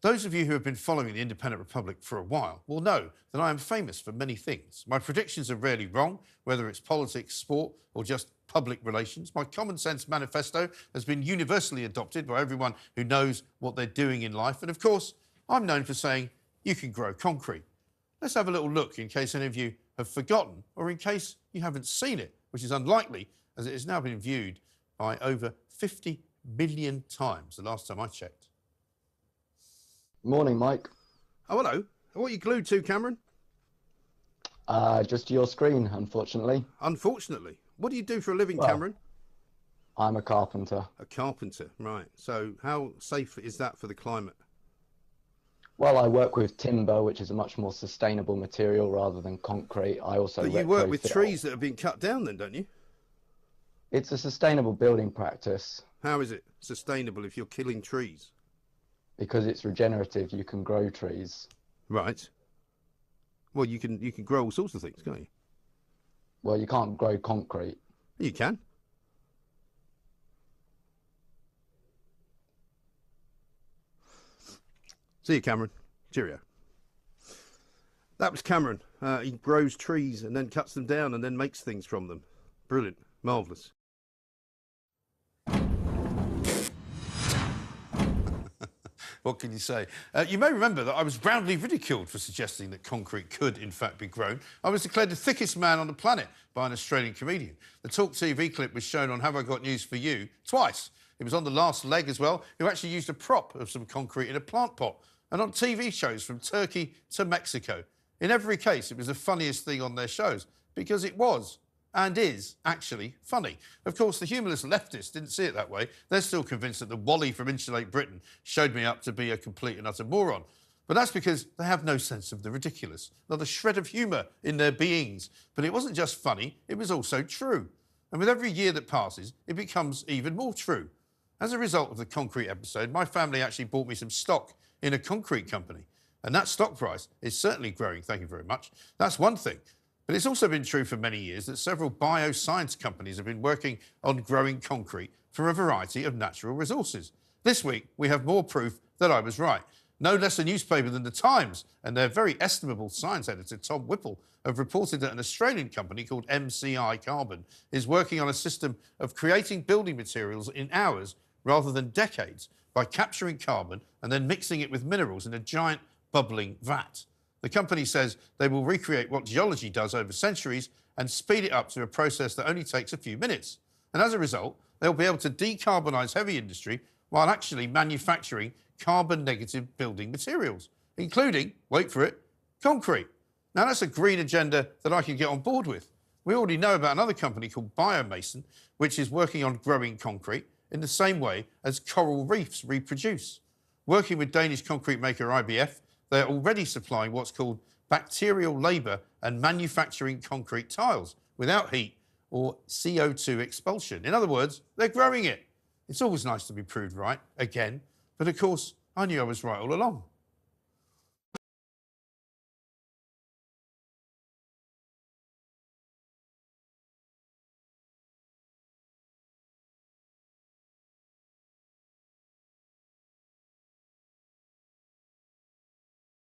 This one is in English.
Those of you who have been following the Independent Republic for a while will know that I am famous for many things. My predictions are rarely wrong, whether it's politics, sport, or just public relations. My common sense manifesto has been universally adopted by everyone who knows what they're doing in life. And of course, I'm known for saying you can grow concrete. Let's have a little look in case any of you have forgotten or in case you haven't seen it, which is unlikely as it has now been viewed by over 50 million times the last time I checked. Morning, Mike. Oh, hello. What are you glued to, Cameron? Just your screen, unfortunately. Unfortunately. What do you do for a living, Cameron? I'm a carpenter. A carpenter, right. So how safe is that for the climate? Well, I work with timber, which is a much more sustainable material rather than concrete. I also But you work with trees that have been cut down then, don't you? It's a sustainable building practice. How is it sustainable if you're killing trees? Because it's regenerative, you can grow trees. Right. Well, you can grow all sorts of things, can't you? Well, you can't grow concrete. You can. See you, Cameron. Cheerio. That was Cameron. He grows trees and then cuts them down and then makes things from them. Brilliant. Marvellous. What can you say? You may remember that I was roundly ridiculed for suggesting that concrete could, in fact, be grown. I was declared the thickest man on the planet by an Australian comedian. The TalkTV clip was shown on Have I Got News For You twice. It was on The Last Leg as well, who actually used a prop of some concrete in a plant pot, and on TV shows from Turkey to Mexico. In every case, it was the funniest thing on their shows, because it was and is actually funny. Of course, the humorless leftists didn't see it that way. They're still convinced that the Wally from Insulate Britain showed me up to be a complete and utter moron. But that's because they have no sense of the ridiculous, not a shred of humour in their beings. But it wasn't just funny, it was also true. And with every year that passes, it becomes even more true. As a result of the concrete episode, my family actually bought me some stock in a concrete company. And that stock price is certainly growing, thank you very much. That's one thing. But it's also been true for many years that several bioscience companies have been working on growing concrete from a variety of natural resources. This week, we have more proof that I was right. No less a newspaper than The Times and their very estimable science editor, Tom Whipple, have reported that an Australian company called MCI Carbon is working on a system of creating building materials in hours rather than decades by capturing carbon and then mixing it with minerals in a giant bubbling vat. The company says they will recreate what geology does over centuries and speed it up to a process that only takes a few minutes. And as a result, they'll be able to decarbonise heavy industry while actually manufacturing carbon-negative building materials, including, wait for it, concrete. Now, that's a green agenda that I can get on board with. We already know about another company called Biomason, which is working on growing concrete in the same way as coral reefs reproduce. Working with Danish concrete maker IBF, they are already supplying what's called bacterial labour and manufacturing concrete tiles without heat or CO2 expulsion. In other words, they're growing it. It's always nice to be proved right, again, but of course, I knew I was right all along.